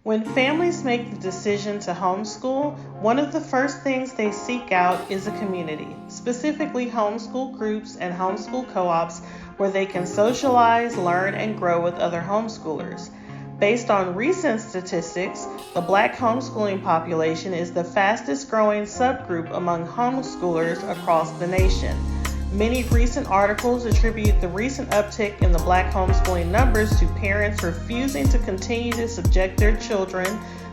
When families make the decision to homeschool, one of the first things they seek out is a community, specifically homeschool groups and homeschool co-ops where they can socialize, learn, and grow with other homeschoolers. Based on recent statistics, the Black homeschooling population is the fastest growing subgroup among homeschoolers across the nation. Many recent articles attribute the recent uptick in the Black homeschooling numbers to parents refusing to continue to subject their children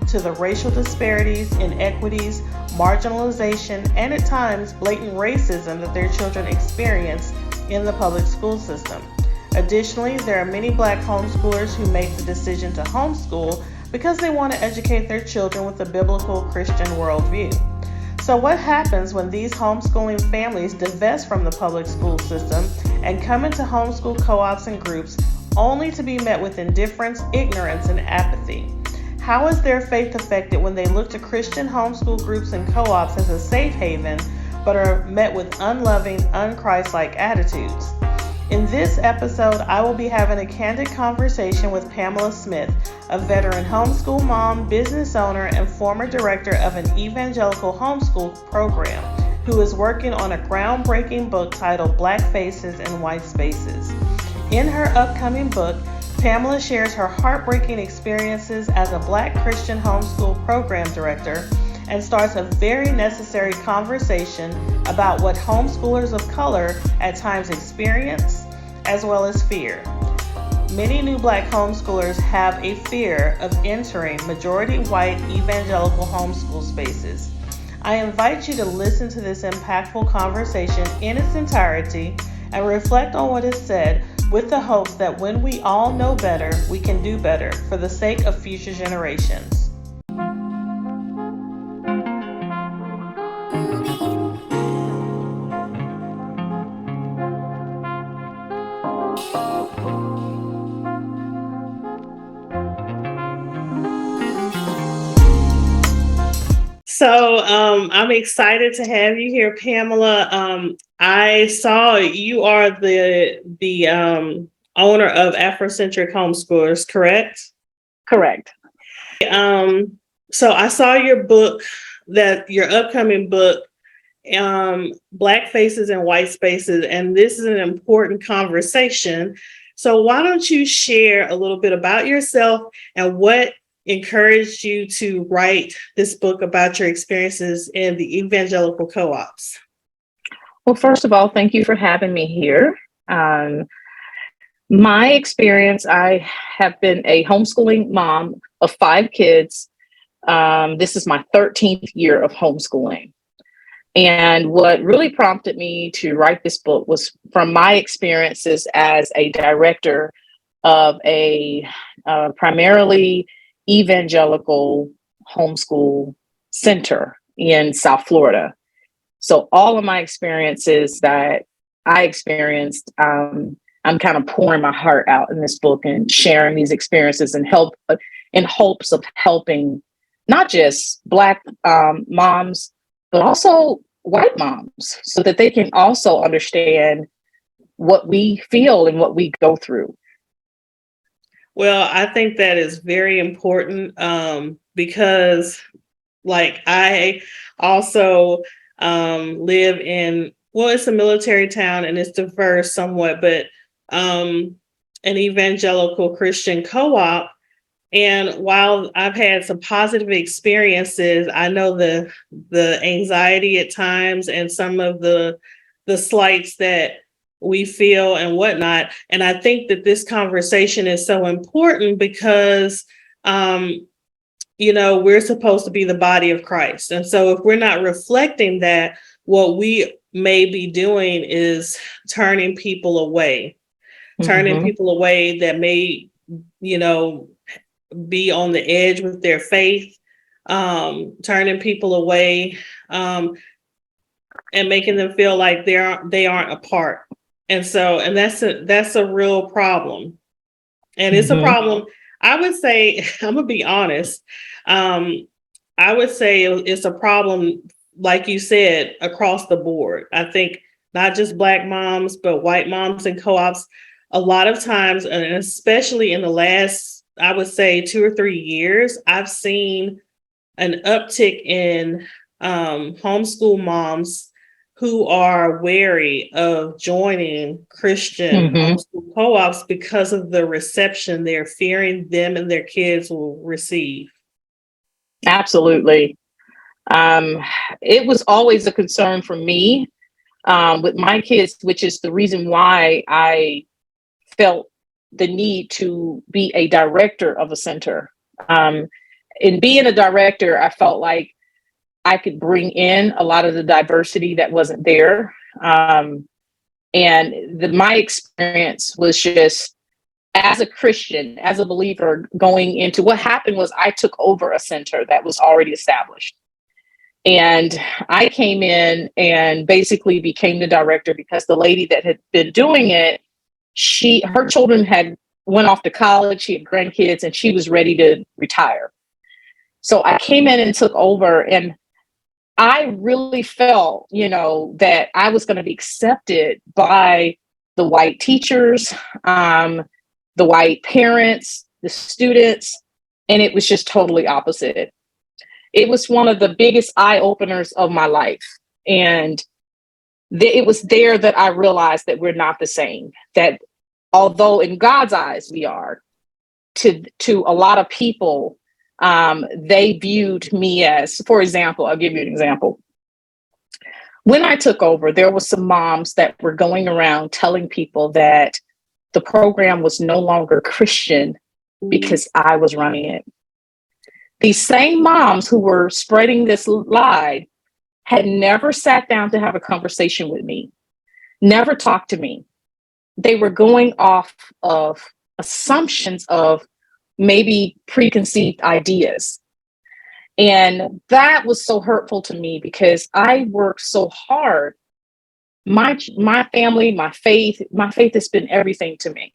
to the racial disparities, inequities, marginalization, and at times blatant racism that their children experience in the public school system. Additionally, there are many Black homeschoolers who make the decision to homeschool because they want to educate their children with a biblical Christian worldview. So what happens when these homeschooling families divest from the public school system and come into homeschool co-ops and groups only to be met with indifference, ignorance, and apathy? How is their faith affected when they look to Christian homeschool groups and co-ops as a safe haven, but are met with unloving, unchristlike attitudes? In this episode, I will be having a candid conversation with Pamela Smith, a veteran homeschool mom, business owner, and former director of an evangelical homeschool program, who is working on a groundbreaking book titled Black Faces and White Spaces. In her upcoming book, Pamela shares her heartbreaking experiences as a Black Christian homeschool program director and starts a very necessary conversation about what homeschoolers of color at times experience as well as fear. Many new Black homeschoolers have a fear of entering majority white evangelical homeschool spaces. I invite you to listen to this impactful conversation in its entirety and reflect on what is said with the hopes that when we all know better, we can do better for the sake of future generations. So I'm excited to have you here, Pamela. I saw you are the owner of Afrocentric Homeschoolers, correct? Correct. So I saw your book, that your upcoming book, Black Faces and White Spaces, and this is an important conversation. So why don't you share a little bit about yourself and what encouraged you to write this book about your experiences in the evangelical co-ops? Well, first of all, thank you for having me here. My experience, I have been a homeschooling mom of 5 kids. This is my 13th year of homeschooling. And what really prompted me to write this book was from my experiences as a director of a primarily evangelical homeschool center in South Florida. So all of my experiences that I experienced, I'm kind of pouring my heart out in this book and sharing these experiences and in hopes of helping not just Black moms, but also white moms, so that they can also understand what we feel and what we go through. Well, I think that is very important because, like, I also live in, well, it's a military town and it's diverse somewhat, but an evangelical Christian co-op. And while I've had some positive experiences, I know the anxiety at times and some of the slights that we feel and whatnot. And I think that this conversation is so important because, we're supposed to be the body of Christ. And so if we're not reflecting that, what we may be doing is turning people away that may, be on the edge with their faith, turning people away, and making them feel like they aren't a part. And that's a real problem. And it's a problem. I would say, I'm gonna be honest. I would say it's a problem, like you said, across the board. I think not just Black moms, but white moms and co-ops, a lot of times, and especially in the last I would say 2 or 3 years, I've seen an uptick in homeschool moms who are wary of joining Christian Hmm. homeschool co-ops because of the reception they're fearing them and their kids will receive. Absolutely. Um, it was always a concern for me with my kids, which is the reason why I felt the need to be a director of a center. Um, in being a director, I felt like I could bring in a lot of the diversity that wasn't there. And my experience was just as a Christian, as a believer, going into what happened was I took over a center that was already established. And I came in and basically became the director because the lady that had been doing it, her children had went off to college, she had grandkids, and she was ready to retire. So I came in and took over, and I really felt, that I was going to be accepted by the white teachers, the white parents, the students, and it was just totally opposite. It was one of the biggest eye openers of my life. And it was there that I realized that we're not the same, that although in God's eyes we are, to a lot of people, they viewed me as, for example, I'll give you an example. When I took over, there were some moms that were going around telling people that the program was no longer Christian because I was running it. These same moms who were spreading this lie had never sat down to have a conversation with me, never talked to me. They were going off of assumptions of maybe preconceived ideas. And that was so hurtful to me because I worked so hard. My family, my faith has been everything to me.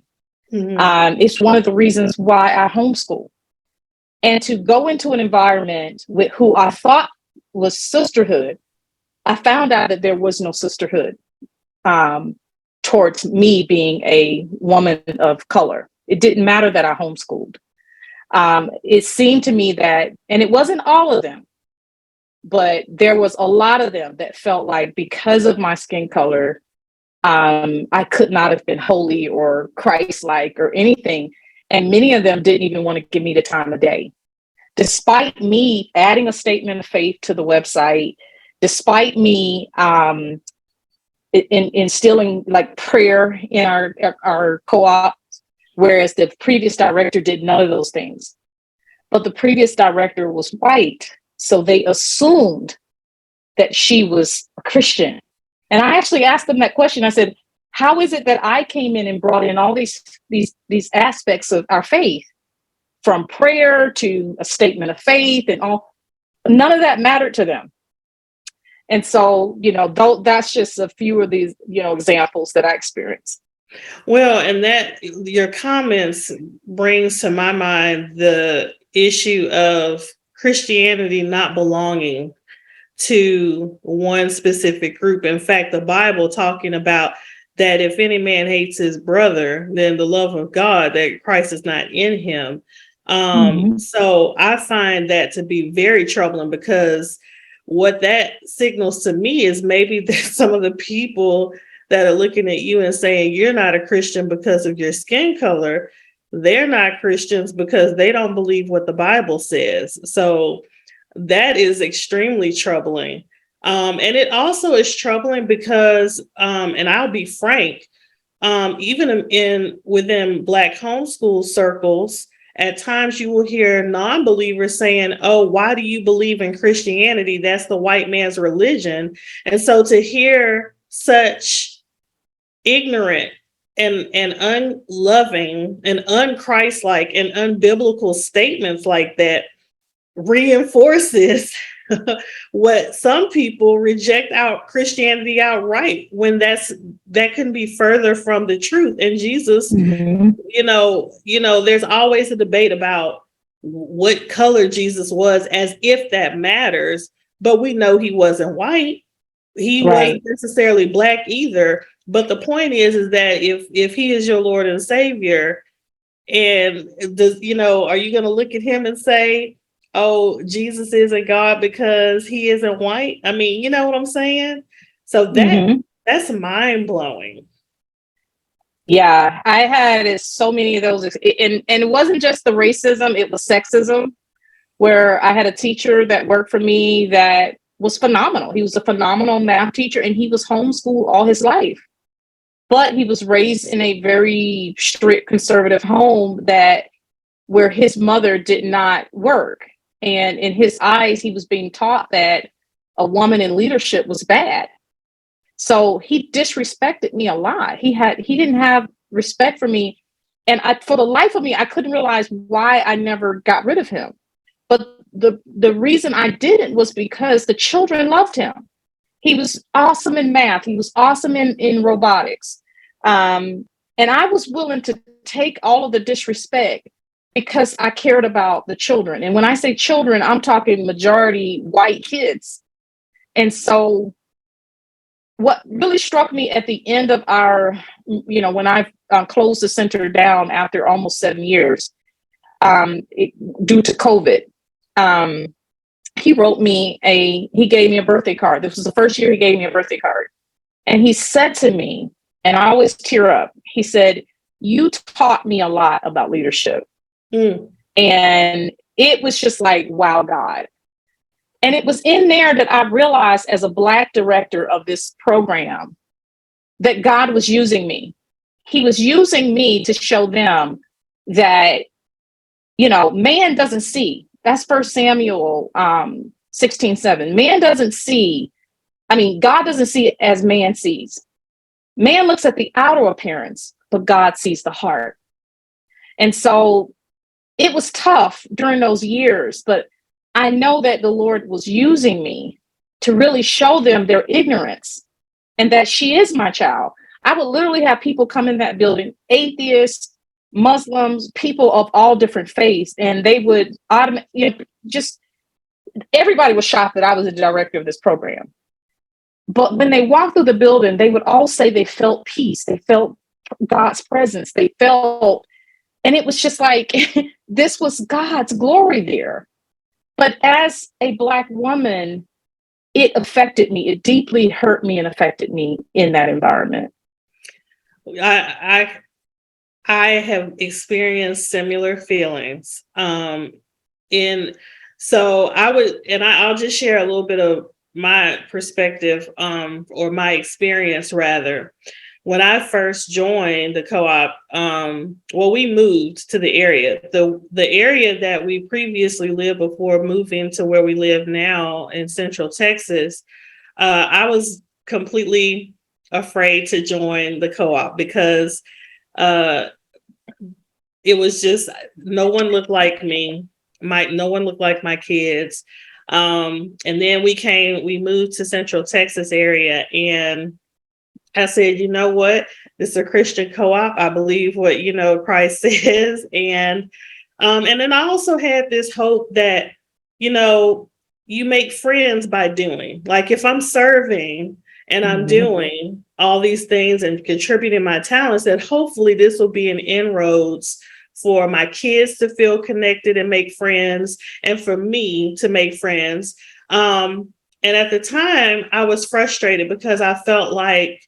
Mm-hmm. It's one of the reasons why I homeschool. And to go into an environment with who I thought was sisterhood, I found out that there was no sisterhood towards me being a woman of color. It didn't matter that I homeschooled. It seemed to me that, and it wasn't all of them, but there was a lot of them that felt like because of my skin color, I could not have been holy or Christ-like or anything. And many of them didn't even want to give me the time of day. Despite me adding a statement of faith to the website, despite me instilling like prayer in our co-op, whereas the previous director did none of those things. But the previous director was white, so they assumed that she was a Christian. And I actually asked them that question. I said, how is it that I came in and brought in all these aspects of our faith, from prayer to a statement of faith and all? None of that mattered to them. And so, that's just a few of these, examples that I experienced. Well, and that your comments brings to my mind the issue of Christianity not belonging to one specific group. In fact, the Bible talking about that if any man hates his brother, then the love of God, that Christ is not in him. So I find that to be very troubling, because what that signals to me is maybe that some of the people that are looking at you and saying you're not a Christian because of your skin color, they're not Christians because they don't believe what the Bible says. So that is extremely troubling. And it also is troubling because, and I'll be frank, even within Black homeschool circles, at times you will hear non-believers saying, oh, why do you believe in Christianity? That's the white man's religion. And so to hear such ignorant and unloving and unchristlike and unbiblical statements like that reinforces what some people reject out Christianity outright, when that can be further from the truth. And Jesus, there's always a debate about what color Jesus was, as if that matters, but we know he wasn't white. He wasn't necessarily Black either. But the point is that if he is your Lord and Savior, And does, are you going to look at him and say, oh, Jesus isn't God because he isn't white? I mean, you know what I'm saying? So Hmm. that's mind blowing. Yeah, I had so many of those, and it wasn't just the racism; it was sexism. Where I had a teacher that worked for me that was phenomenal. He was a phenomenal math teacher, and he was homeschooled all his life. But he was raised in a very strict conservative home that where his mother did not work. And in his eyes, he was being taught that a woman in leadership was bad. So he disrespected me a lot. He didn't have respect for me. And for the life of me, I couldn't realize why I never got rid of him. But the reason I didn't was because the children loved him. He was awesome in math. He was awesome in robotics. And I was willing to take all of the disrespect because I cared about the children. And when I say children, I'm talking majority white kids. And so what really struck me at the end of our, when I closed the center down after almost 7 years, due to COVID, um, he gave me a birthday card. This was the first year he gave me a birthday card. And he said to me, and I always tear up, he said, "You taught me a lot about leadership." Mm. And it was just like, wow, God. And it was in there that I realized as a Black director of this program that God was using me. He was using me to show them that, man doesn't see. That's First Samuel 16:7. Man doesn't see. I mean, God doesn't see it as man sees. Man looks at the outer appearance, but God sees the heart. And so it was tough during those years, but I know that the Lord was using me to really show them their ignorance and that she is my child. I would literally have people come in that building, atheists, Muslims, people of all different faiths, and they would just everybody was shocked that I was the director of this program. But when they walked through the building, they would all say they felt peace, they felt God's presence, they felt, and it was just like this was God's glory there. But as a Black woman, it affected me. It deeply hurt me and affected me in that environment. I have experienced similar feelings. In so I'll just share a little bit of my perspective, or my experience rather. When I first joined the co-op, we moved to the area. The area that we previously lived before moving to where we live now in Central Texas, I was completely afraid to join the co-op because it was just no one looked like me. No one looked like my kids. And then we moved to Central Texas area, and I said, you know what? This is a Christian co-op. I believe what Christ says, and then I also had this hope that you make friends by doing. Like if I'm serving and I'm doing all these things and contributing my talents, that hopefully this will be an inroads for my kids to feel connected and make friends, and for me to make friends. And at the time, I was frustrated because I felt like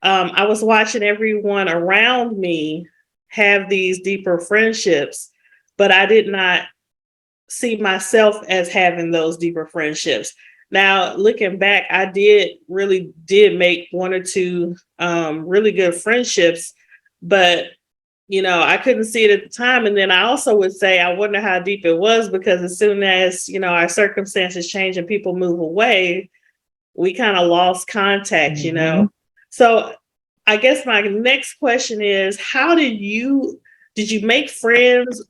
I was watching everyone around me have these deeper friendships, but I did not see myself as having those deeper friendships. Now, looking back, I really did make one or two really good friendships, but I couldn't see it at the time. And then I also would say, I wonder how deep it was, because as soon as, our circumstances change and people move away, we kind of lost contact, So I guess my next question is, did you make friends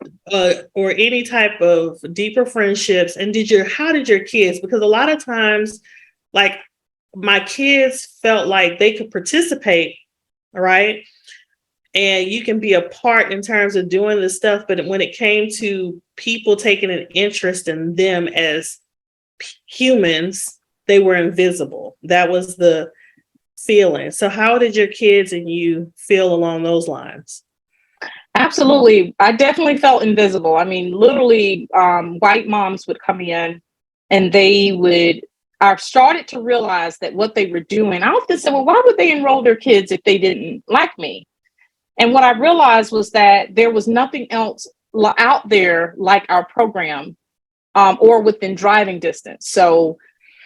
or any type of deeper friendships? And how did your kids, because a lot of times, like my kids felt like they could participate, right? And you can be a part in terms of doing the stuff. But when it came to people taking an interest in them as humans, they were invisible. That was the feeling. So how did your kids and you feel along those lines? Absolutely. I definitely felt invisible. I mean, literally, white moms would come in and they would, I started to realize that what they were doing, I often said, well, why would they enroll their kids if they didn't like me? And what I realized was that there was nothing else out there like our program, or within driving distance. So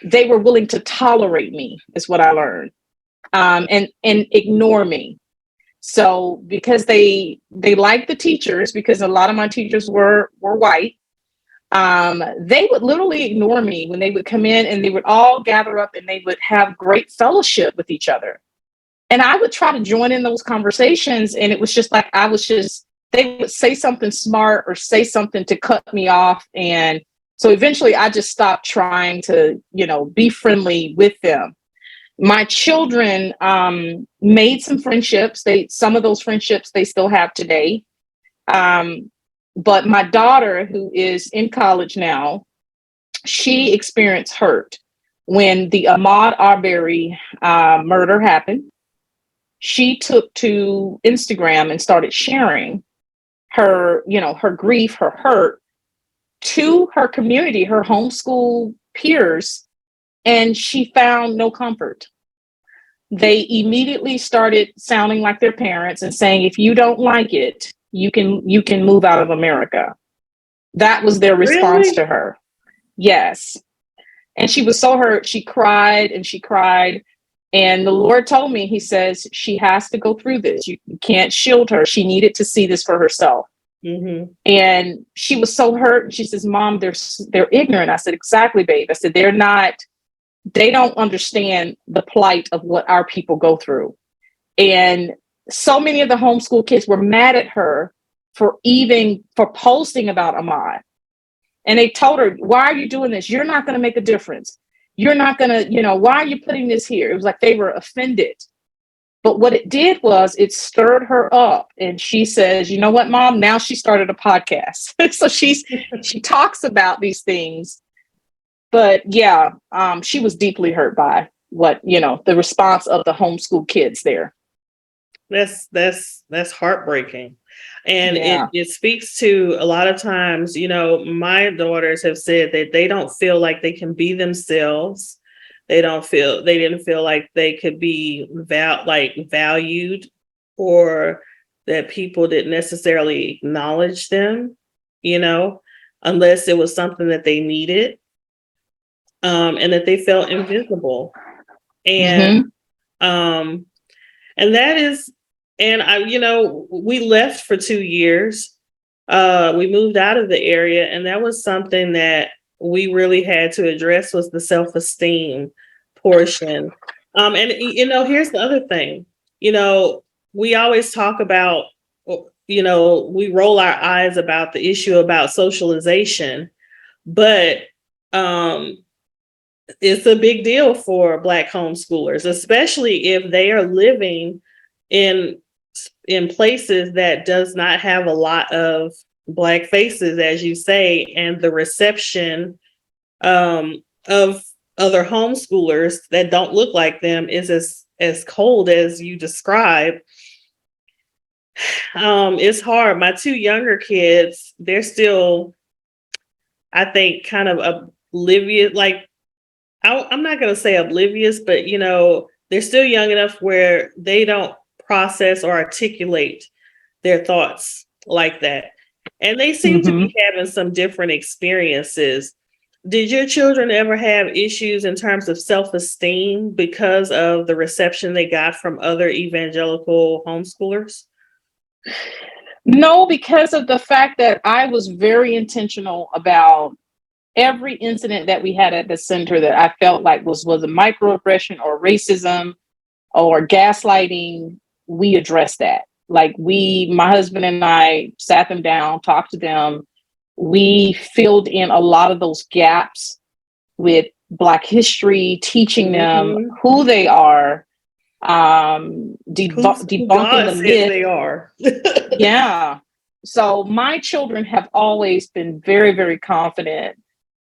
they were willing to tolerate me, is what I learned, and ignore me. So because they liked the teachers, because a lot of my teachers were white, they would literally ignore me when they would come in, and they would all gather up and they would have great fellowship with each other. And I would try to join in those conversations, and it was just like they would say something smart or say something to cut me off. And so eventually I just stopped trying to, be friendly with them. My children made some friendships. Some of those friendships they still have today. But my daughter, who is in college now, she experienced hurt when the Ahmaud Arbery murder happened. She took to Instagram and started sharing her grief, her hurt, to her community, her homeschool peers, and she found no comfort. They immediately started sounding like their parents and saying, if you don't like it, you can move out of America. That was their response to her. Yes. And she was so hurt. She cried and she cried. And the Lord told me, he says, she has to go through this. You can't shield her. She needed to see this for herself. Mm-hmm. And she was so hurt. She says, Mom, they're ignorant. I said, exactly, babe. I said, they don't understand the plight of what our people go through. And so many of the homeschool kids were mad at her for posting about Ahmaud. And they told her, why are you doing this? You're not going to make a difference. You're not going to, why are you putting this here? It was like they were offended. But what it did was it stirred her up. And she says, you know what, Mom? Now she started a podcast. So she talks about these things. But yeah, she was deeply hurt by the response of the homeschool kids there. That's heartbreaking. And it speaks to a lot of times, my daughters have said that they don't feel like they can be themselves. They didn't feel like they could be valued, or that people didn't necessarily acknowledge them, unless it was something that they needed, and that they felt invisible. And, and that is, and we left for 2 years. We moved out of the area, and that was something that we really had to address, was the self-esteem portion. And here's the other thing. We always talk about, we roll our eyes about the issue about socialization, but it's a big deal for Black homeschoolers, especially if they are living in places that does not have a lot of Black faces, as you say, and the reception of other homeschoolers that don't look like them is as cold as you describe. It's hard. My 2 younger kids, they're still, I think, kind of oblivious. Like, I'm not going to say oblivious, but they're still young enough where they don't process or articulate their thoughts like that. And they seem to be having some different experiences. Did your children ever have issues in terms of self-esteem because of the reception they got from other evangelical homeschoolers? No, because of the fact that I was very intentional about every incident that we had at the center that I felt like was a microaggression or racism or gaslighting. We addressed that. Like my husband and I sat them down, talked to them. We filled in a lot of those gaps with Black history, teaching them who they are, debunking the myth they are. Yeah. So my children have always been very, very confident,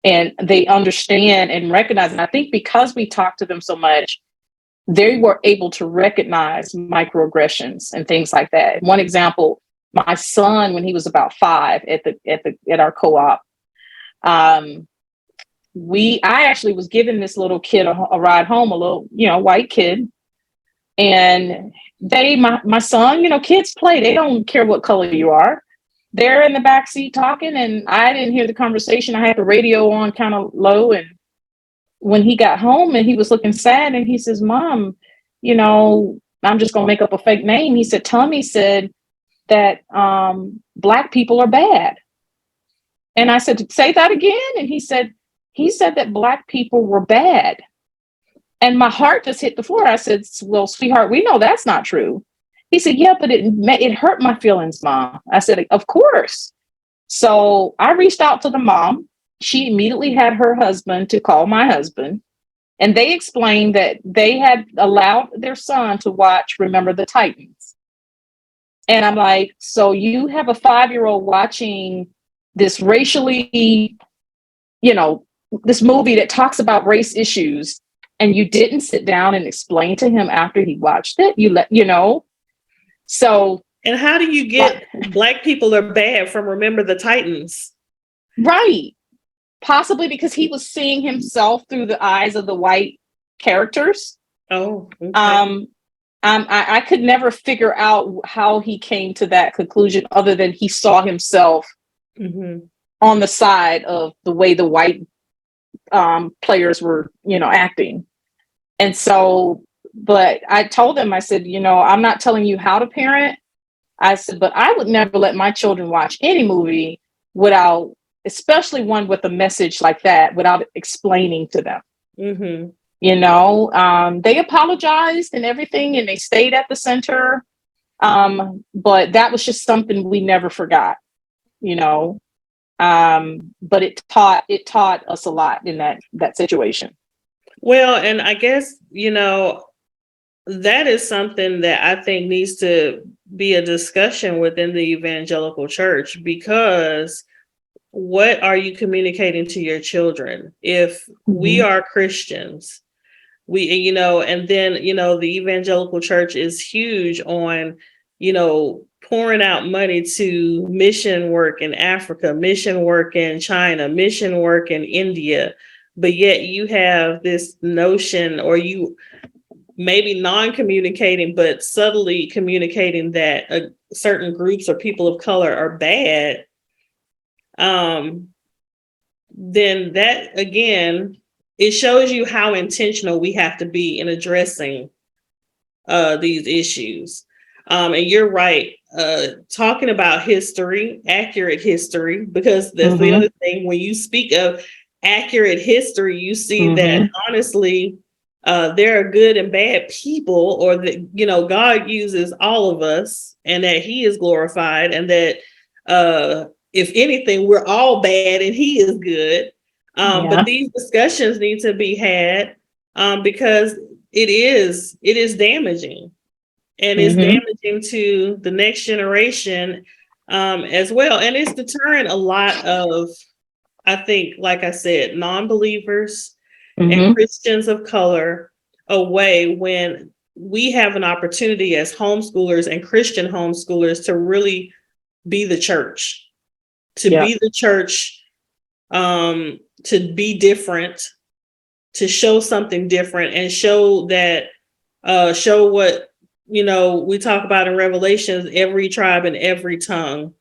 and they understand and recognize. And I think because we talk to them so much, they were able to recognize microaggressions and things like that. One example, my son, when he was about 5 at our co-op, I actually was giving this little kid a ride home, a little, white kid. And my son, kids play, they don't care what color you are. They're in the back seat talking, and I didn't hear the conversation. I had the radio on kind of low. And when he got home and he was looking sad, and he says, "Mom, I'm just going to make up a fake name." He said, "Tommy said that Black people are bad." And I said, "Say that again." And he said that Black people were bad. And my heart just hit the floor. I said, "Well, sweetheart, we know that's not true." He said, "Yeah, but it hurt my feelings, Mom." I said, "Of course." So I reached out to the mom. She immediately had her husband to call my husband. And they explained that they had allowed their son to watch Remember the Titans. And I'm like, so you have a 5-year-old watching this racially, this movie that talks about race issues, and you didn't sit down and explain to him after he watched it? So. And how do you get Black people are bad from Remember the Titans? Right. Possibly because he was seeing himself through the eyes of the white characters. Oh, okay. I could never figure out how he came to that conclusion, other than he saw himself on the side of the way the white players were, acting. And so, but I told them, I said, I'm not telling you how to parent. I said, but I would never let my children watch any movie without, especially one with a message like that, without explaining to them. They apologized and everything, and they stayed at the center. But that was just something we never forgot, but it taught us a lot in that situation. Well, and I guess, that is something that I think needs to be a discussion within the evangelical church, because what are you communicating to your children? If we are Christians, and then, the evangelical church is huge on, pouring out money to mission work in Africa, mission work in China, mission work in India. But yet you have this notion, or you maybe non-communicating, but subtly communicating that certain groups or people of color are bad. Then that, again, it shows you how intentional we have to be in addressing these issues. And you're right, talking about history, accurate history, because that's the other thing. When you speak of accurate history, you see that honestly, there are good and bad people, or that, God uses all of us, and that He is glorified, and that if anything, we're all bad and He is good. But these discussions need to be had, because it is damaging, and it's damaging to the next generation as well. And it's deterring a lot of, I think, like I said, non-believers and Christians of color away, when we have an opportunity as homeschoolers and Christian homeschoolers to really be the church, be the church, to be different, to show something different, and show that, show what, we talk about in Revelations, every tribe and every tongue.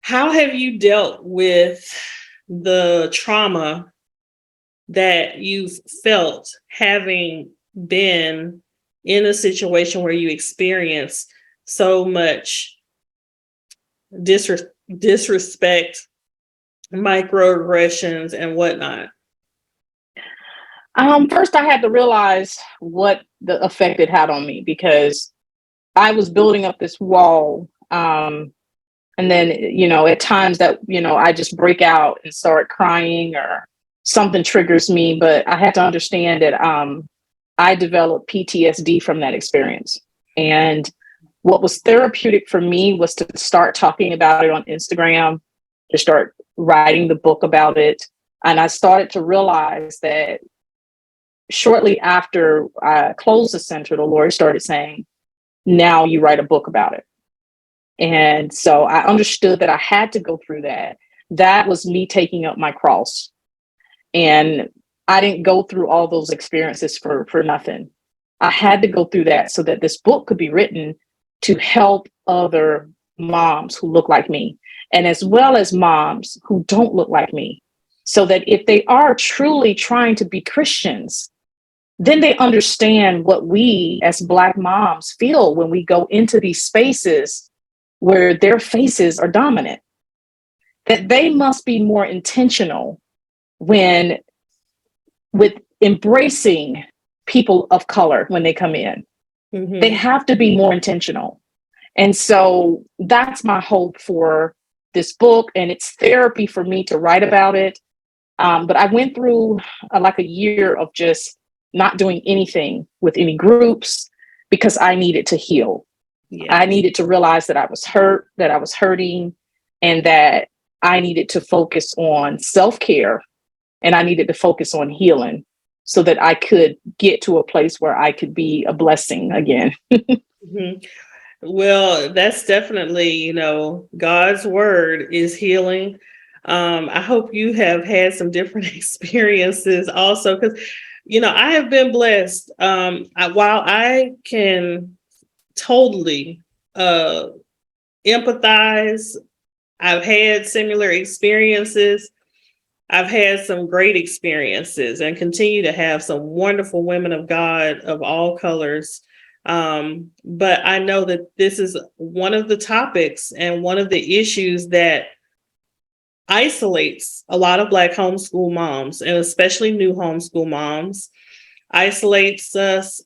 How have you dealt with the trauma that you've felt having been in a situation where you experience so much disrespect, microaggressions, and whatnot? First, I had to realize what the effect it had on me, because I was building up this wall. And then, at times that, I just break out and start crying, or something triggers me. But I had to understand that I developed PTSD from that experience. And what was therapeutic for me was to start talking about it on Instagram, to start writing the book about it. And I started to realize that shortly after I closed the center, the Lord started saying, "Now you write a book about it." And so I understood that I had to go through that. That was me taking up my cross. And I didn't go through all those experiences for nothing. I had to go through that so that this book could be written to help other moms who look like me, and as well as moms who don't look like me, so that if they are truly trying to be Christians, then they understand what we as Black moms feel when we go into these spaces where their faces are dominant, that they must be more intentional when with embracing people of color when they come in. Mm-hmm. They have to be more intentional. And so that's my hope for this book, and it's therapy for me to write about it. But I went through like a year of just not doing anything with any groups because I needed to heal. Yes. I needed to realize that I was hurt, that I was hurting, and that I needed to focus on self-care, and I needed to focus on healing so that I could get to a place where I could be a blessing again. Mm-hmm. Well, that's definitely, God's word is healing. I hope you have had some different experiences also, because, I have been blessed. While I can totally empathize, I've had similar experiences. I've had some great experiences and continue to have some wonderful women of God of all colors. But I know that this is one of the topics and one of the issues that isolates a lot of Black homeschool moms, and especially new homeschool moms, isolates us,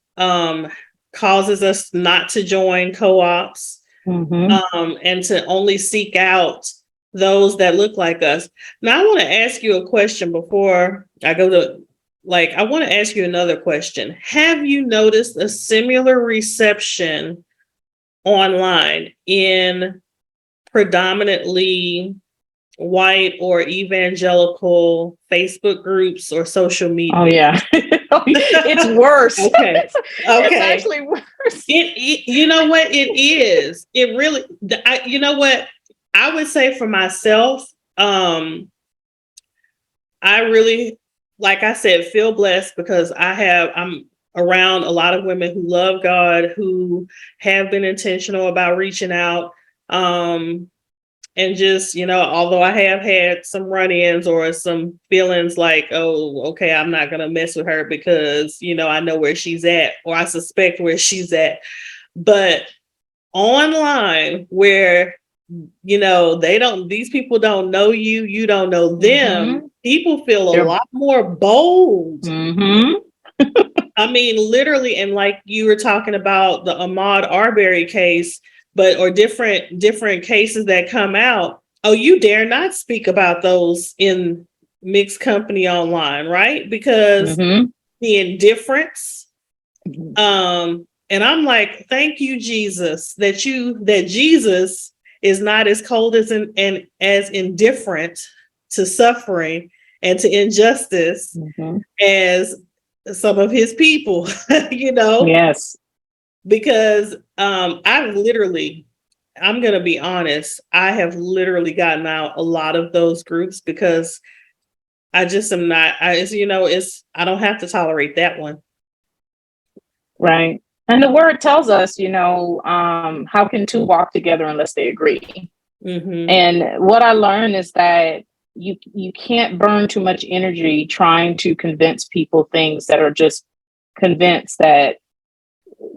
causes us not to join co-ops, and to only seek out those that look like us. Now, I want to ask you a question before I go to, I want to ask you another question. Have you noticed a similar reception online in predominantly white or evangelical Facebook groups or social media? Oh, yeah. It's worse. Okay. It's actually worse. You know what? It is. It really, you know what? I would say for myself, I really, like I said, feel blessed because I'm around a lot of women who love God, who have been intentional about reaching out. And just, although I have had some run-ins or some feelings like, oh, okay, I'm not going to mess with her because, I know where she's at, or I suspect where she's at. But online where, these people don't know you, you don't know them, people feel a lot more bold. I mean, literally, and like you were talking about the Ahmaud Arbery case, or different cases that come out. Oh, you dare not speak about those in mixed company online, right? Because the indifference. And I'm like, thank you, Jesus, that Jesus is not as cold and as indifferent to suffering and to injustice as some of his people, Yes. Because I'm going to be honest, I have literally gotten out a lot of those groups because I just am not, I don't have to tolerate that one. Right. And the word tells us, how can two walk together unless they agree? And what I learned is that you can't burn too much energy trying to convince people things that are just convinced that,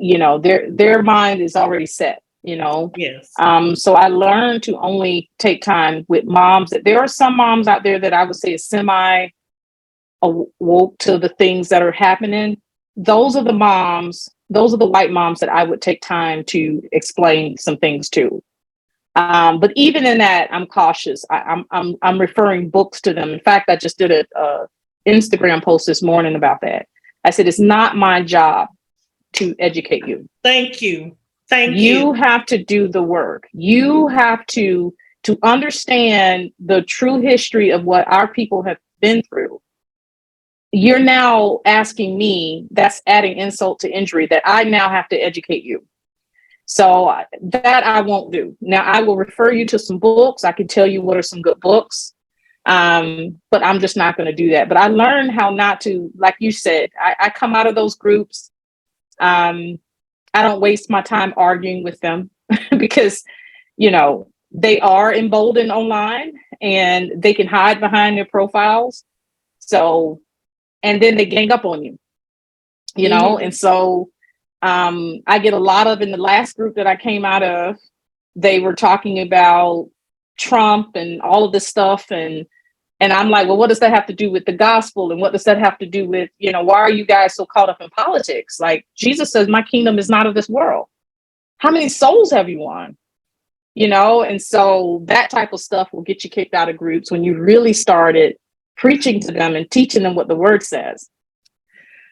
their mind is already set, Yes. So I learned to only take time with moms. There are some moms out there that I would say is semi awoke to the things that are happening. Those are the white moms that I would take time to explain some things to. But even in that, I'm cautious. I'm referring books to them. In fact, I just did a Instagram post this morning about that. I said, it's not my job to educate you. Thank you. You have to do the work. You have to understand the true history of what our people have been through. You're now asking me, that's adding insult to injury, that I now have to educate you. So that I won't do. Now, I will refer you to some books. I can tell you what are some good books. But I'm just not going to do that. But I learned how not to, like you said, I come out of those groups. I don't waste my time arguing with them because, they are emboldened online and they can hide behind their profiles. So, and then they gang up on you, Mm-hmm. and so I get a lot of, in the last group that I came out of, they were talking about Trump and all of this stuff. And I'm like, well, what does that have to do with the gospel? And what does that have to do with, why are you guys so caught up in politics? Like, Jesus says, my kingdom is not of this world. How many souls have you won? And so that type of stuff will get you kicked out of groups when you really started preaching to them and teaching them what the word says.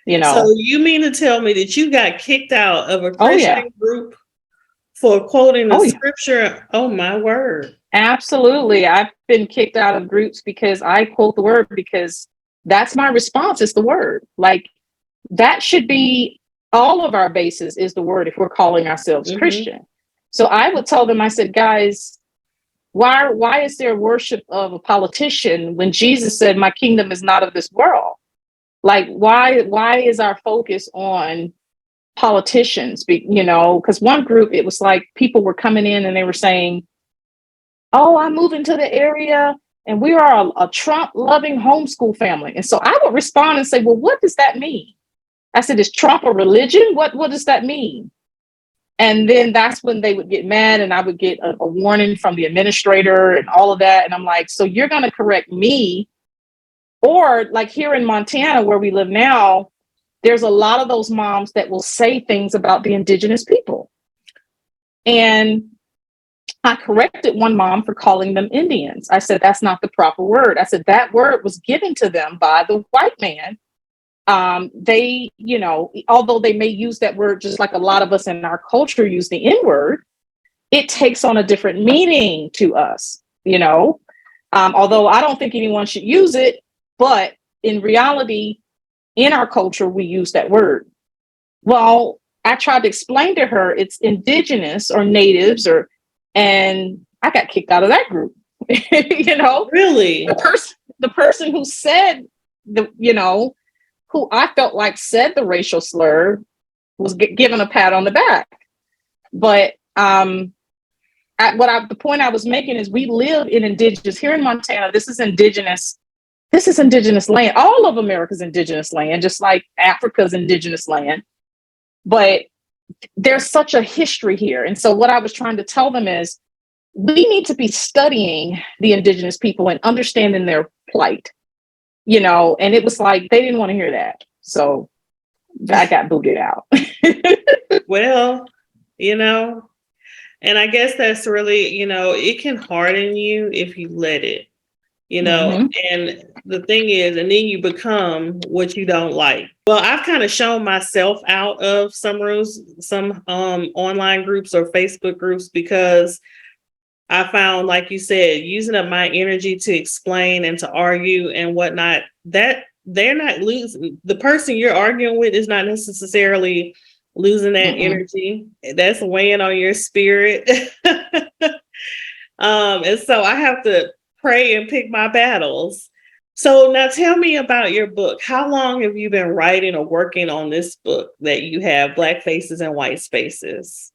So you mean to tell me that you got kicked out of a Christian group for quoting the scripture? Oh, my word. Absolutely. I've been kicked out of groups because I quote the word, because that's my response. It's the word. Like, that should be all of our basis is the word if we're calling ourselves Christian. So I would tell them, I said, guys, why is there worship of a politician when Jesus said, my kingdom is not of this world? Like, why is our focus on politicians? Because one group, it was like people were coming in and they were saying, oh, I'm moving to the area and we are a Trump loving homeschool family. And so I would respond and say, well, what does that mean? I said, is Trump a religion? What does that mean? And then that's when they would get mad and I would get a warning from the administrator and all of that. And I'm like, so you're going to correct me? Or like here in Montana, where we live now, there's a lot of those moms that will say things about the indigenous people. And I corrected one mom for calling them Indians. I said, that's not the proper word. I said, that word was given to them by the white man. They, although they may use that word just like a lot of us in our culture use the N word, it takes on a different meaning to us, although I don't think anyone should use it. But in reality, in our culture, we use that word. Well, I tried to explain to her it's indigenous or natives and I got kicked out of that group. Really? The person who said who I felt like said the racial slur was given a pat on the back. But the point I was making is we live in indigenous here in Montana. This is indigenous land. All of America's indigenous land, just like Africa's indigenous land. But there's such a history here. And so what I was trying to tell them is we need to be studying the indigenous people and understanding their plight, and it was like, they didn't want to hear that. So I got booted out. Well, and I guess that's really, it can harden you if you let it, and the thing is, and then you become what you don't like. Well, I've kind of shown myself out of some rooms, some online groups or Facebook groups, because I found, like you said, using up my energy to explain and to argue and whatnot, that they're not losing. The person you're arguing with is not necessarily losing that energy. That's weighing on your spirit. And so I have to pray and pick my battles. So now tell me about your book. How long have you been writing or working on this book that you have, Black Faces and White Spaces?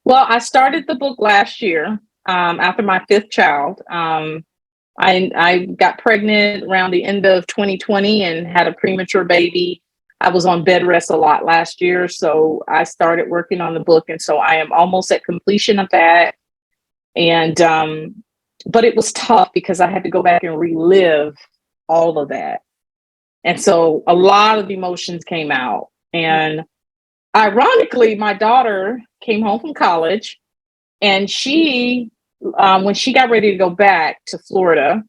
Well, I started the book last year after my fifth child. I got pregnant around the end of 2020 and had a premature baby. I was on bed rest a lot last year, so I started working on the book. And so I am almost at completion of that. And but it was tough because I had to go back and relive all of that. And so a lot of emotions came out. And ironically, my daughter came home from college and she, when she got ready to go back to Florida,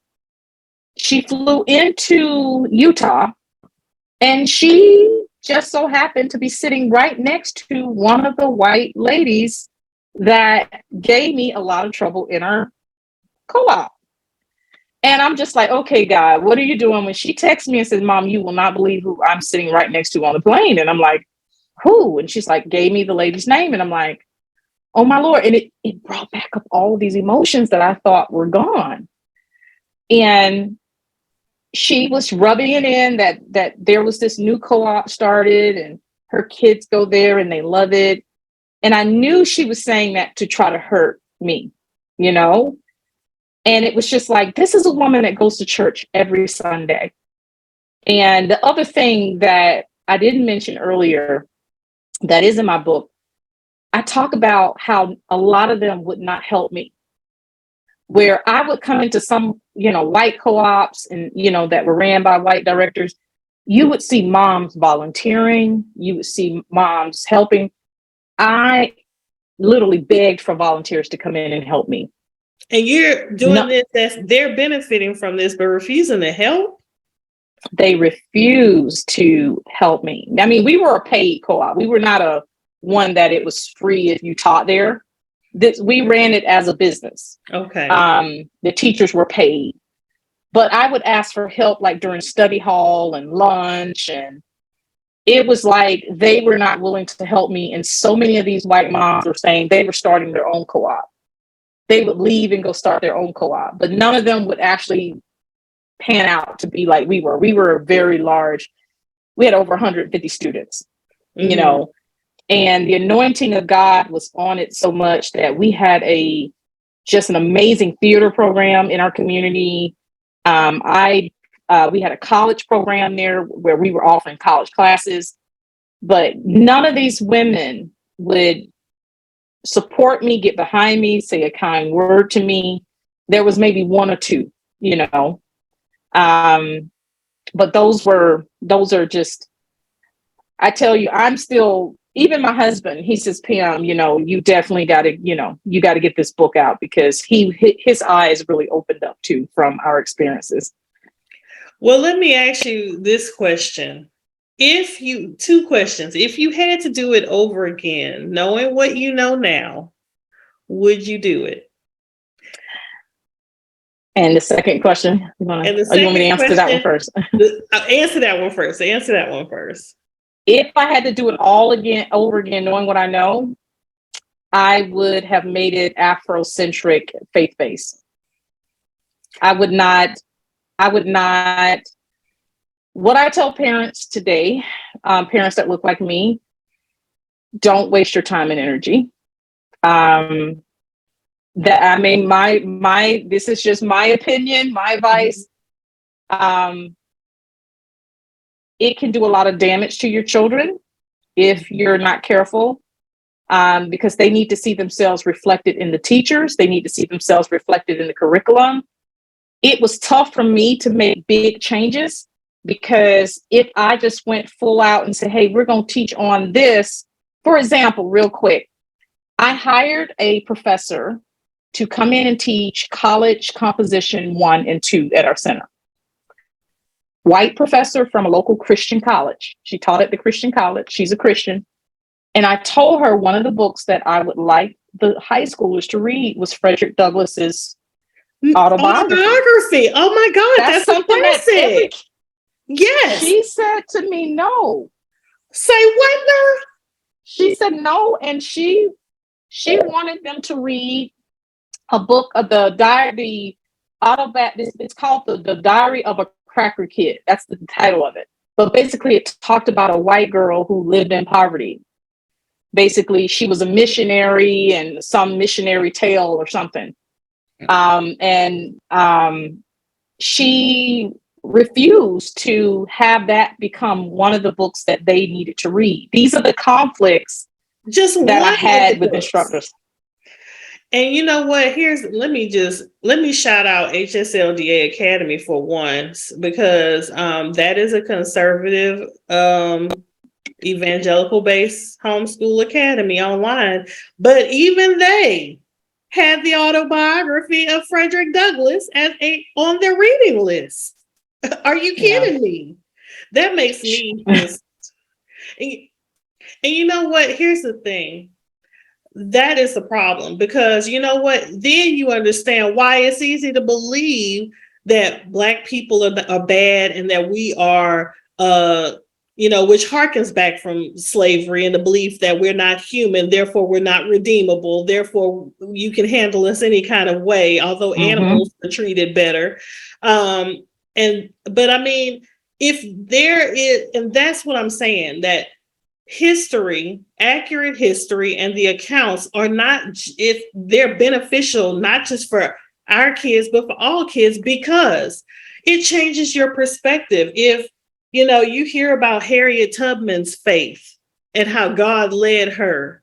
she flew into Utah and she just so happened to be sitting right next to one of the white ladies that gave me a lot of trouble in our co-op. And I'm just like, okay, God, what are you doing? When she texts me and says, Mom, you will not believe who I'm sitting right next to on the plane. And I'm like, who? And she's like, gave me the lady's name. And I'm like, oh my Lord. And it brought back up all of these emotions that I thought were gone. And she was rubbing it in that there was this new co-op started and her kids go there and they love it. And I knew she was saying that to try to hurt me, you know? And it was just like, this is a woman that goes to church every Sunday. And the other thing that I didn't mention earlier that is in my book, I talk about how a lot of them would not help me. Where I would come into some, white co-ops and, that were ran by white directors, you would see moms volunteering, you would see moms helping. I literally begged for volunteers to come in and help me. And you're doing this, they're benefiting from this, but refusing to help? They refused to help me. I mean, we were a paid co-op. We were not a one that it was free if you taught there. We ran it as a business. Okay. The teachers were paid. But I would ask for help like during study hall and lunch. And it was like they were not willing to help me. And so many of these white moms were saying they were starting their own co-op. They would leave and go start their own co-op. But none of them would actually pan out to be like we were. We were very large. We had over 150 students, and the anointing of God was on it so much that we had just an amazing theater program in our community. We had a college program there where we were offering college classes, but none of these women would support me, get behind me, say a kind word to me. There was maybe one or two, but those are just, I tell you, I'm still, even my husband, he says, Pam, you definitely got to, you got to get this book out because his eyes really opened up too from our experiences. Well, let me ask you this question. Two questions. If you had to do it over again, knowing what you know now, would you do it? And the second question, you want me to answer that one first? Answer that one first. If I had to do it over again, knowing what I know, I would have made it Afrocentric, faith-based. I would not, what I tell parents today, parents that look like me, don't waste your time and energy. This is just my opinion, my advice. It can do a lot of damage to your children if you're not careful, because they need to see themselves reflected in the teachers. They need to see themselves reflected in the curriculum. It was tough for me to make big changes because if I just went full out and said, hey, we're going to teach on this, for example, real quick, I hired a professor to come in and teach college composition 1 and 2 at our center. White professor from a local Christian college. She taught at the Christian college. She's a Christian. And I told her one of the books that I would like the high schoolers to read was Frederick Douglass's autobiography. Oh my God, that's something classic. Yes. She said to me, no. Say what now? She said no. And she wanted them to read a book of it's called the Diary of a Cracker Kid. That's the title of it. But basically it talked about a white girl who lived in poverty. Basically, she was a missionary and some missionary tale or something. She refused to have that become one of the books that they needed to read. These are the conflicts that I had with instructors. And you know what? Let me shout out HSLDA Academy for once, because that is a conservative evangelical based homeschool academy online. But even they had the autobiography of Frederick Douglass on their reading list. Are you kidding me? That makes me just. And you know what? Here's the thing. That is the problem, because you know what? Then you understand why it's easy to believe that Black people are bad and that we are which harkens back from slavery and the belief that we're not human, therefore we're not redeemable, therefore you can handle us any kind of way, although animals are treated better. But I mean, if there is, and that's what I'm saying, that history, accurate history, and the accounts are not, if they're beneficial, not just for our kids, but for all kids, because it changes your perspective. If you hear about Harriet Tubman's faith and how God led her,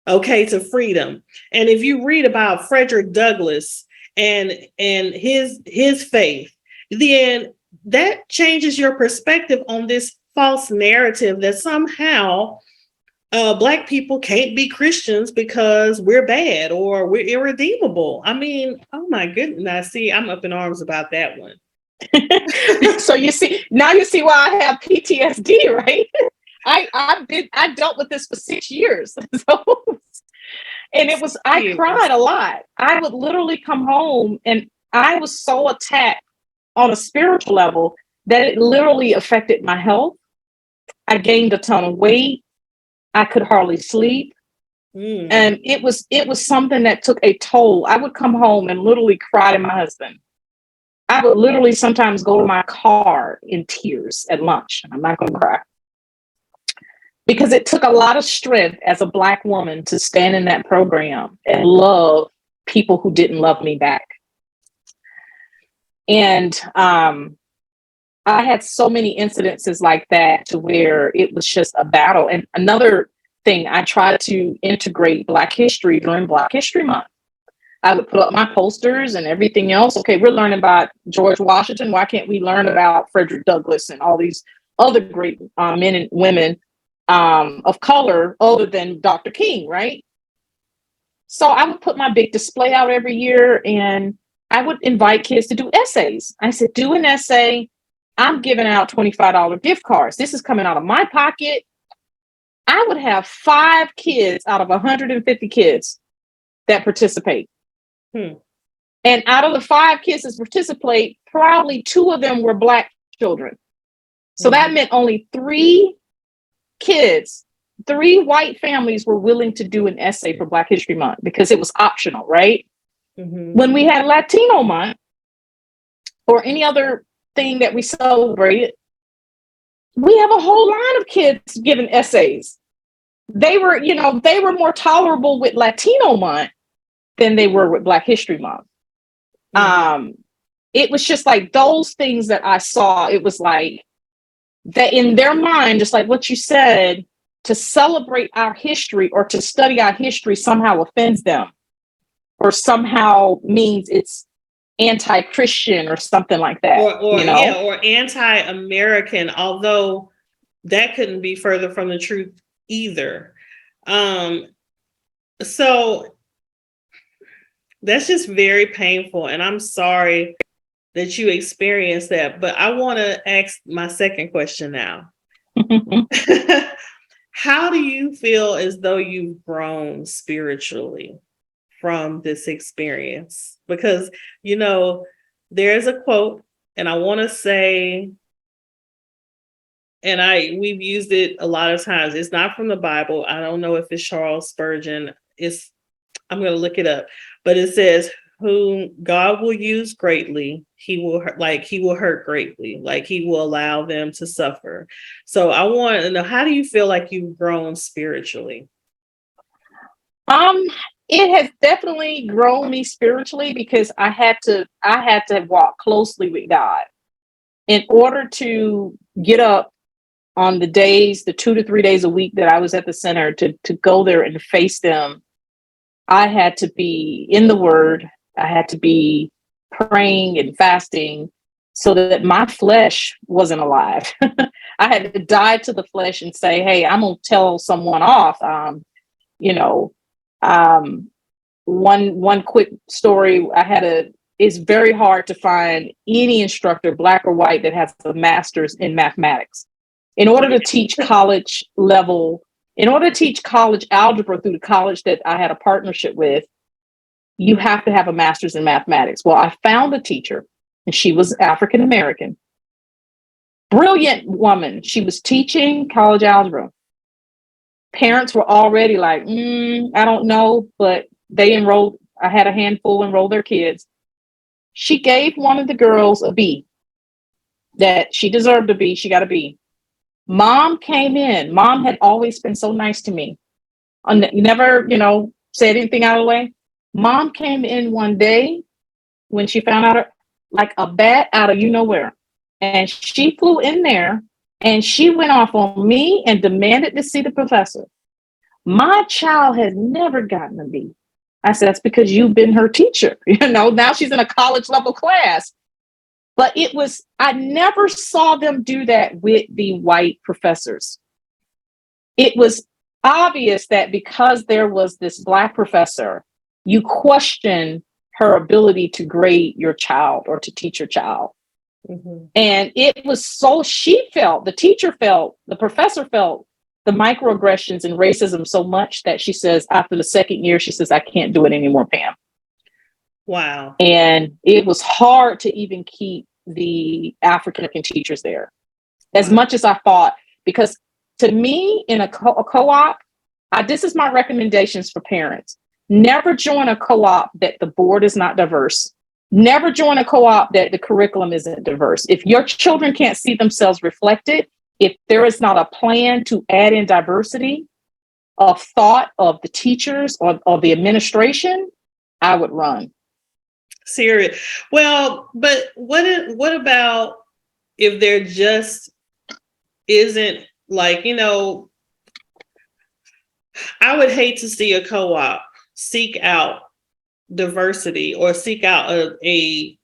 okay, to freedom. And if you read about Frederick Douglass and his faith, then that changes your perspective on this false narrative that somehow Black people can't be Christians because we're bad or we're irredeemable. I mean, oh my goodness. Now, see, I'm up in arms about that one. So you see why I have PTSD, right? I dealt with this for 6 years. So, and I cried a lot. I would literally come home and I was so attacked on a spiritual level that it literally affected my health. I gained a ton of weight. I could hardly sleep. And it was something that took a toll. I would come home and literally cry to my husband. I would literally sometimes go to my car in tears at lunch. I'm not going to cry. Because it took a lot of strength as a Black woman to stand in that program and love people who didn't love me back. And I had so many incidences like that to where it was just a battle. And another thing, I tried to integrate Black history during Black History Month. I would put up my posters and everything else. Okay, we're learning about George Washington. Why can't we learn about Frederick Douglass and all these other great men and women of color other than Dr. King, right? So I would put my big display out every year and I would invite kids to do essays. I said, do an essay. I'm giving out $25 gift cards. This is coming out of my pocket. I would have 5 kids out of 150 kids that participate. And out of the 5 kids that participate, probably 2 of them were Black children. So that meant only 3 kids, 3 white families were willing to do an essay for Black History Month because it was optional, right? When we had Latino Month or any other thing that we celebrated, we have a whole line of kids giving essays. They were more tolerable with Latino Month than they were with Black History Month. It was just like those things that I saw. It was like that in their mind, just like what you said, to celebrate our history or to study our history somehow offends them or somehow means it's anti-Christian or something like that. Or anti-American, although that couldn't be further from the truth either. So that's just very painful. And I'm sorry that you experienced that. But I want to ask my second question now. How do you feel as though you've grown spiritually from this experience? Because, there's a quote, and I want to say, and we've used it a lot of times. It's not from the Bible. I don't know if it's Charles Spurgeon. I'm going to look it up, but it says, whom God will use greatly, he will hurt greatly, like he will allow them to suffer. So I want to know, how do you feel like you've grown spiritually? It has definitely grown me spiritually because I had to walk closely with God in order to get up on the 2 to 3 days a week that I was at the center to go there and face them. I had to be in the Word. I had to be praying and fasting so that my flesh wasn't alive. I had to die to the flesh and say, hey, I'm going to tell someone off. One quick story. It's very hard to find any instructor, Black or white, that has a master's in mathematics. In order to teach college algebra through the college that I had a partnership with, you have to have a master's in mathematics. Well, I found a teacher, and she was African American, brilliant woman. She was teaching college algebra. Parents were already like, I don't know, but they enrolled. I had a handful enroll their kids. She gave one of the girls a B, that she deserved a B. She got a B. Mom came in. Mom had always been so nice to me. Never, said anything out of the way. Mom came in one day when she found out, like a bat out of where. And she flew in there and she went off on me and demanded to see the professor. My child has never gotten a B. I said, that's because you've been her teacher. Now she's in a college level class. But I never saw them do that with the white professors. It was obvious that because there was this Black professor, you question her ability to grade your child or to teach your child. Mm-hmm. And it was the teacher felt, the professor felt the microaggressions and racism so much that she says after the second year, she says, I can't do it anymore, Pam. Wow. And it was hard to even keep the African American teachers there as much as I fought, because to me, in a co-op, this is my recommendations for parents. Never join a co-op that the board is not diverse. Never join a co-op that the curriculum isn't diverse. If your children can't see themselves reflected, if there is not a plan to add in diversity of thought of the teachers or the administration, I would run. Serious. Well, but what about if there just isn't, like, I would hate to see a co-op seek out diversity or seek out a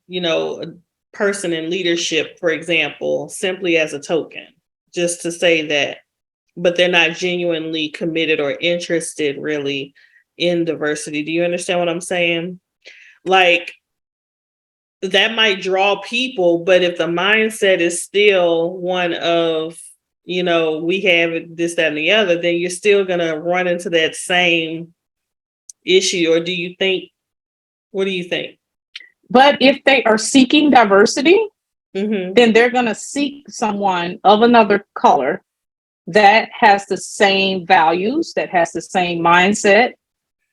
person in leadership, for example, simply as a token, just to say that, but they're not genuinely committed or interested really in diversity. Do you understand what I'm saying? Like, that might draw people, but if the mindset is still one of, we have this, that, and the other, then you're still going to run into that same issue. Or what do you think? But if they are seeking diversity, mm-hmm. then they're going to seek someone of another color that has the same values, that has the same mindset.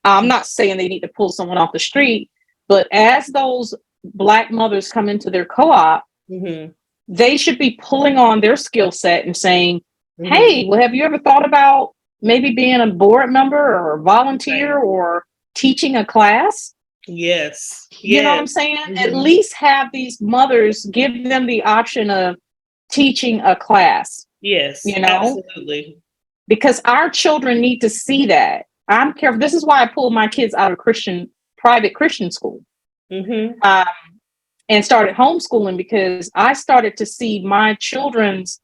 I'm not saying they need to pull someone off the street, but as those Black mothers come into their co-op, mm-hmm. they should be pulling on their skill set and saying, hey, well, have you ever thought about maybe being a board member or a volunteer or teaching a class? Yes. You know what I'm saying? Mm-hmm. At least have these mothers, give them the option of teaching a class. Yes, absolutely. Because our children need to see that. I'm careful. This is why I pulled my kids out of private Christian school. Mm-hmm. And started homeschooling, because I started to see my children's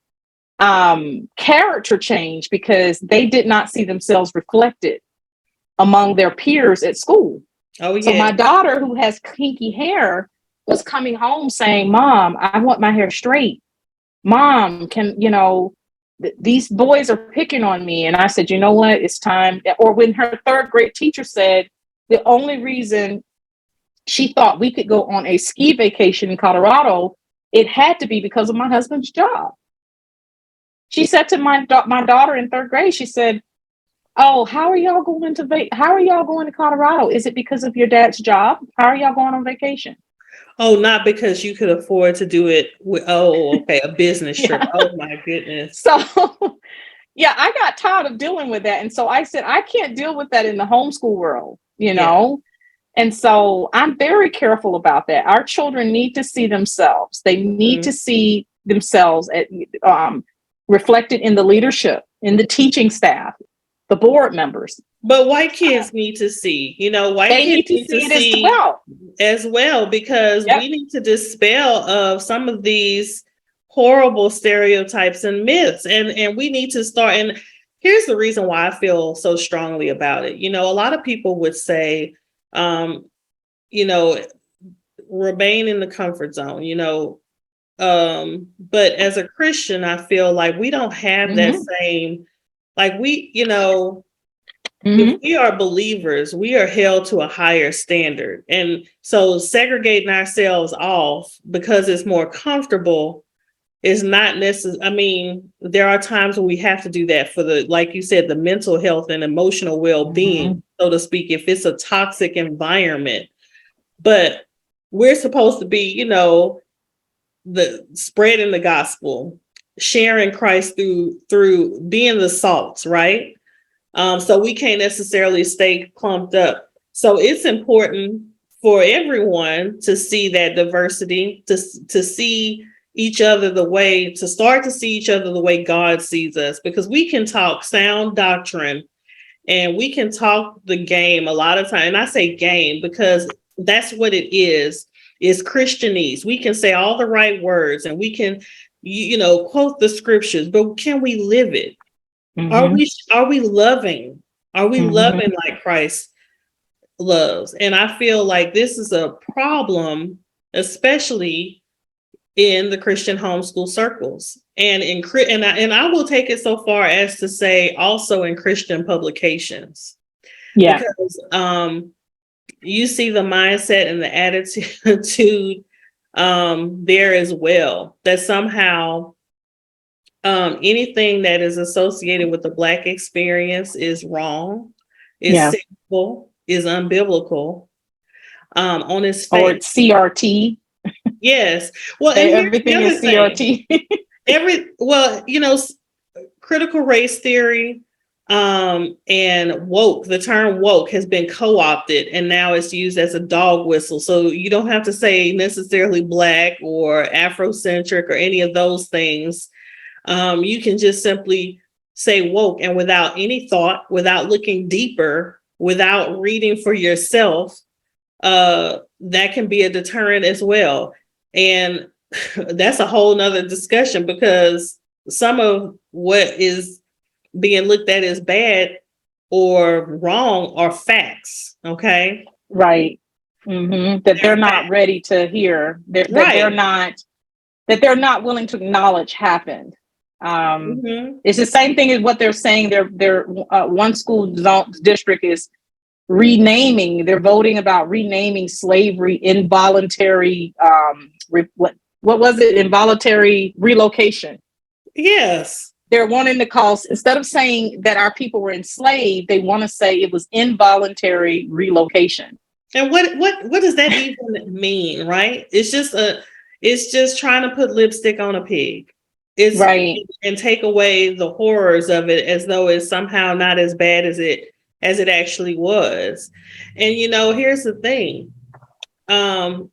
character change because they did not see themselves reflected among their peers at school. Oh, yeah. So my daughter, who has kinky hair, was coming home saying, Mom, I want my hair straight. Mom, these boys are picking on me. And I said, you know what? It's time. Or when her third grade teacher said the only reason she thought we could go on a ski vacation in Colorado, it had to be because of my husband's job. She said to my daughter in third grade, she said, oh, how are y'all going to Colorado? Is it because of your dad's job? How are y'all going on vacation? Oh, not because you could afford to do it with, a business trip. Yeah. Oh my goodness. So yeah, I got tired of dealing with that. And so I said, I can't deal with that in the homeschool world, know? And so I'm very careful about that. Our children need to see themselves. They need to see themselves reflected in the leadership, in the teaching staff, the board members. But white kids need to see, white kids need to see as well, because we need to dispel of some of these horrible stereotypes and myths. And we need to start. And here's the reason why I feel so strongly about it. A lot of people would say, remain in the comfort zone, but as a Christian, I feel like we don't have that same, like if we are believers, we are held to a higher standard. And so segregating ourselves off because it's more comfortable is not necessary. I mean, there are times when we have to do that for the, like you said, the mental health and emotional well-being, so to speak, if it's a toxic environment. But we're supposed to be, the spreading the gospel, sharing Christ through being the salt, right? So we can't necessarily stay clumped up. So it's important for everyone to see that diversity, to see each other to start to see each other the way God sees us, because we can talk sound doctrine and we can talk the game a lot of time. And I say game because that's what it is Christianese. We can say all the right words and we can, quote the scriptures, but can we live it? Are we loving? Are we loving like Christ loves? And I feel like this is a problem, especially in the Christian homeschool circles, and I will take it so far as to say also in Christian publications. Yeah. Because you see the mindset and the attitude there as well, that somehow anything that is associated with the Black experience is wrong, is sinful, is unbiblical, on its face. Or it's CRT. Yes. Well, and everything is CRT. Critical race theory and woke, the term woke has been co-opted and now it's used as a dog whistle. So you don't have to say necessarily Black or Afrocentric or any of those things. You can just simply say woke, and without any thought, without looking deeper, without reading for yourself, that can be a deterrent as well. And that's a whole nother discussion, because some of what is being looked at as bad or wrong are facts. Okay. Right. That they're not ready to hear, that they're not willing to acknowledge happened. It's the same thing as what they're saying. Their one school district is renaming. They're voting about renaming slavery involuntary. What was it? Involuntary relocation. Yes. They're wanting to call, instead of saying that our people were enslaved, they want to say it was involuntary relocation. And what does that even mean, right? It's just trying to put lipstick on a pig. It's right. And take away the horrors of it as though it's somehow not as bad as it actually was. And here's the thing. Again,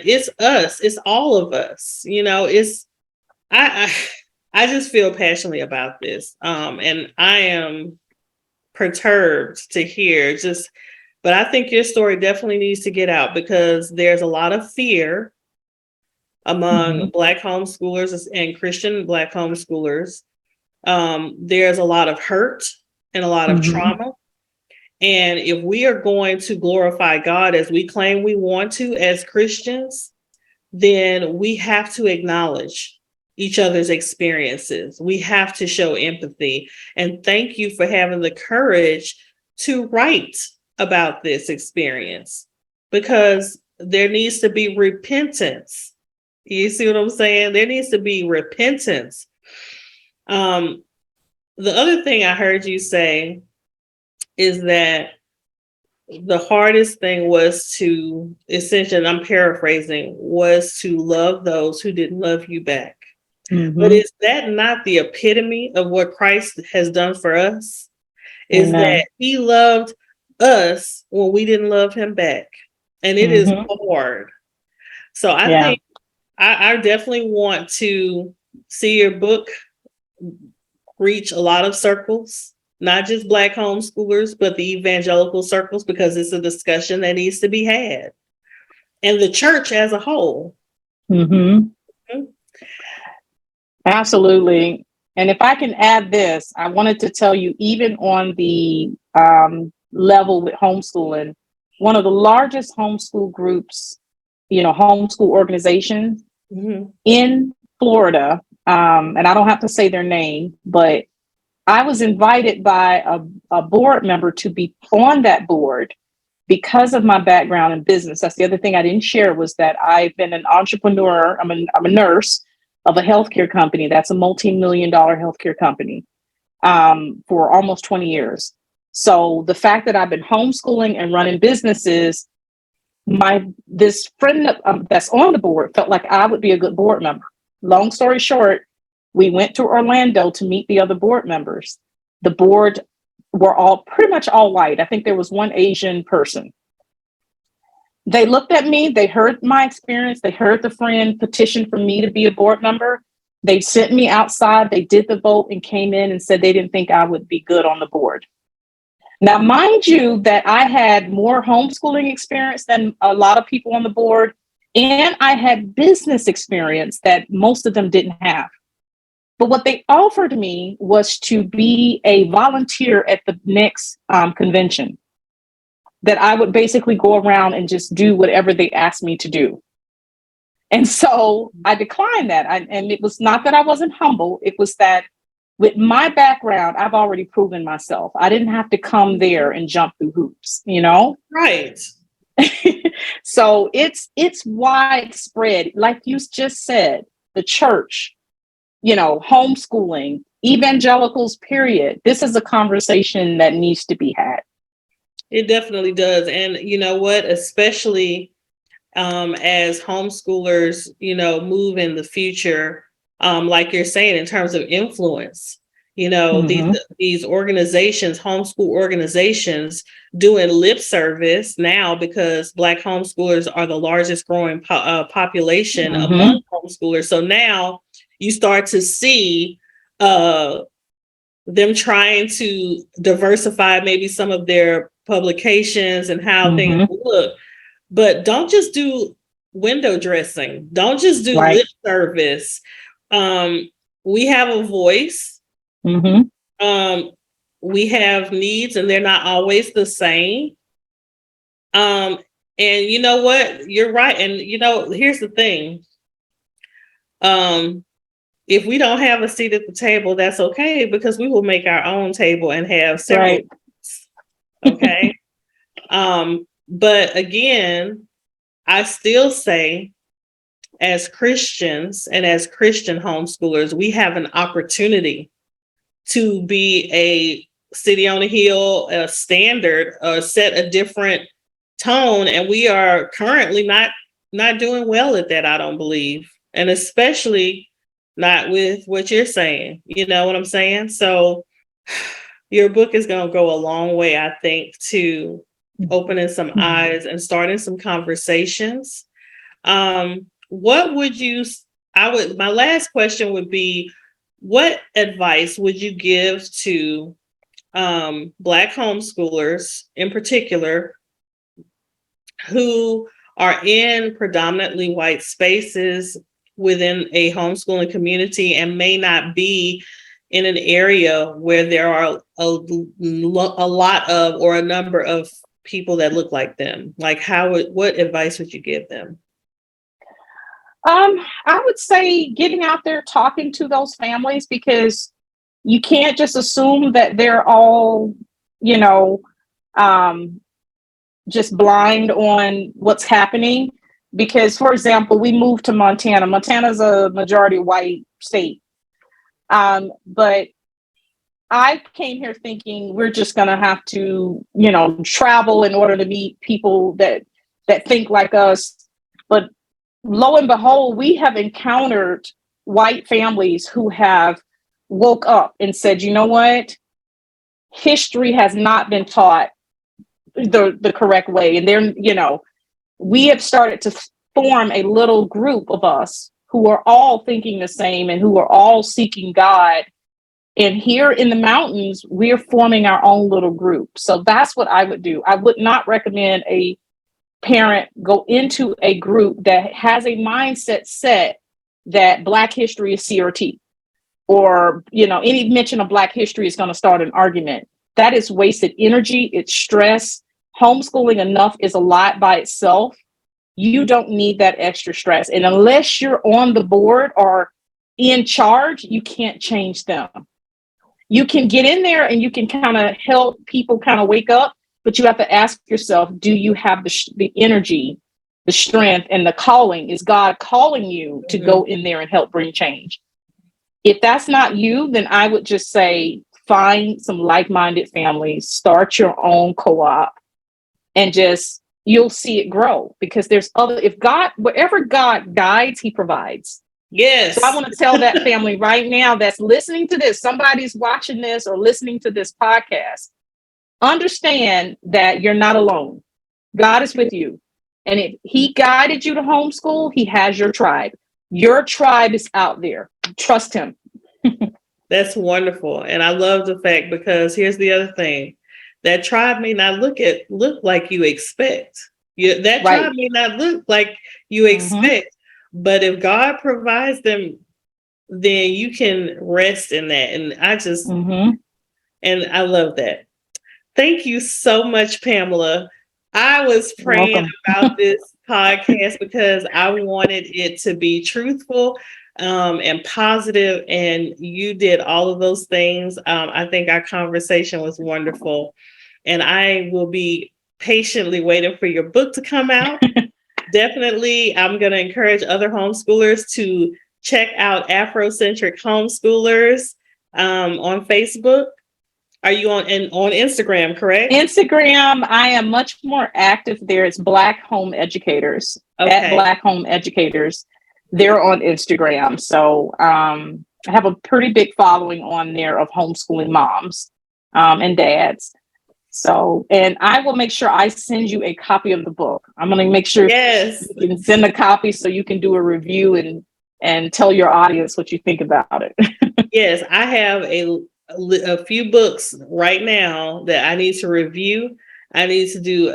it's us, it's all of us. I just feel passionately about this. And I am perturbed to hear but I think your story definitely needs to get out, because there's a lot of fear among Black homeschoolers and Christian Black homeschoolers. There's a lot of hurt and a lot of trauma. And if we are going to glorify God as we claim we want to as Christians, then we have to acknowledge each other's experiences. We have to show empathy. And thank you for having the courage to write about this experience, because there needs to be repentance. You see what I'm saying? There needs to be repentance. The other thing I heard you say is that the hardest thing was to, essentially, I'm paraphrasing, was to love those who didn't love you back. But is that not the epitome of what Christ has done for us? Is that he loved us when we didn't love him back. And it is hard. So I think I definitely want to see your book reach a lot of circles, not just Black homeschoolers, but the evangelical circles, because it's a discussion that needs to be had. And the church as a whole. Absolutely. And if I can add this, I wanted to tell you, even on the level with homeschooling, one of the largest homeschool groups, homeschool organizations in Florida, and I don't have to say their name, but I was invited by a board member to be on that board because of my background in business. That's the other thing I didn't share, was that I've been an entrepreneur. I'm a nurse. of a healthcare company that's a multi-million-dollar healthcare company for almost 20 years. So the fact that I've been homeschooling and running businesses, this friend that's on the board felt like I would be a good board member. Long story short, we went to Orlando to meet the other board members. The board were all pretty much all white. I think there was one Asian person. They looked at me, they heard my experience, they heard the friend petition for me to be a board member. They sent me outside, they did the vote and came in and said they didn't think I would be good on the board. Now, mind you, that I had more homeschooling experience than a lot of people on the board, and I had business experience that most of them didn't have. But what they offered me was to be a volunteer at the next convention, that I would basically go around and just do whatever they asked me to do. And so I declined that. And it was not that I wasn't humble. It was that with my background, I've already proven myself. I didn't have to come there and jump through hoops, you know? Right. So it's widespread. Like you just said, the church, you know, homeschooling, evangelicals, period. This is a conversation that needs to be had. It definitely does. And you know what, especially as homeschoolers, you know, move in the future, like you're saying, in terms of influence, you know, these organizations, homeschool organizations, doing lip service now because Black homeschoolers are the largest growing population among homeschoolers. So now you start to see them trying to diversify maybe some of their publications and how things look. But don't just do window dressing. Don't just do lip service. We have a voice. We have needs, and they're not always the same. And you know what? You're right. And you know, here's the thing. If we don't have a seat at the table, that's okay, because we will make our own table and have several. Okay. But again, I still say, as Christians and as Christian homeschoolers, we have an opportunity to be a city on a hill, a standard, set a different tone. And we are currently not doing well at that, I don't believe. And especially not with what you're saying. You know what I'm saying? So your book is going to go a long way, I think, to opening some eyes and starting some conversations. What would you, my last question would be, what advice would you give to Black homeschoolers in particular who are in predominantly white spaces within a homeschooling community and may not be in an area where there are a lot of, or a number of people that look like them? Like, what advice would you give them? I would say getting out there, talking to those families, because you can't just assume that they're all, you know, just blind on what's happening. Because, for example, we moved to Montana. Montana's a majority white state. But I came here thinking we're just going to have to, you know, travel in order to meet people that think like us. But lo and behold, we have encountered white families who have woke up and said, you know what? History has not been taught the correct way. And they're, you know, we have started to form a little group of us who are all thinking the same and who are all seeking God. And here in the mountains, we're forming our own little group. So that's what I would do. I would not recommend a parent go into a group that has a mindset set that Black history is CRT, or, you know, any mention of Black history is going to start an argument. That is wasted energy. It's stress. Homeschooling enough is a lot by itself. You don't need that extra stress. And unless you're on the board or in charge, you can't change them. You can get in there and you can kind of help people kind of wake up, but you have to ask yourself, do you have the energy the strength and the calling is God calling you to go in there and help bring change. If that's not you, then I would just say find some like-minded families, start your own co-op, and just you'll see it grow, because there's other, if God, wherever God guides, he provides. Yes. So I want to tell that family right now that's listening to this, somebody's watching this or listening to this podcast, understand that you're not alone. God is with you. And if he guided you to homeschool, he has your tribe. Your tribe is out there. Trust him. That's wonderful. And I love the fact, because here's the other thing. That tribe may not look like you expect. That tribe may not look like you expect. But if God provides them, then you can rest in that. And I just, and I love that. Thank you so much, Pamela. I was praying about this podcast because I wanted it to be truthful and positive, and you did all of those things. I think our conversation was wonderful, and I will be patiently waiting for your book to come out. Definitely, I'm going to encourage other homeschoolers to check out Afrocentric Homeschoolers on Facebook. Are you on Instagram, correct? Instagram, I am much more active there. It's Black Home Educators, at Black Home Educators. They're on Instagram. So I have a pretty big following on there of homeschooling moms and dads. So, and I will make sure I send you a copy of the book. I'm going to make sure you can send a copy so you can do a review and tell your audience what you think about it. Yes, I have a few books right now that I need to review. I need to do,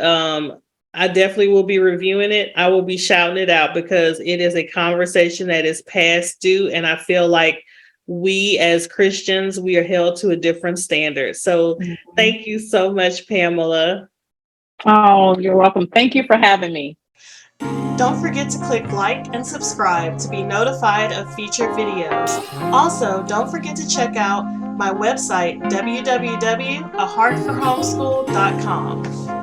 I definitely will be reviewing it. I will be shouting it out because it is a conversation that is past due. And I feel like we as Christians, we are held to a different standard. So thank you so much, Pamela. Oh, you're welcome. Thank you for having me. Don't forget to click like and subscribe to be notified of future videos. Also, don't forget to check out my website, www.aheartforhomeschool.com.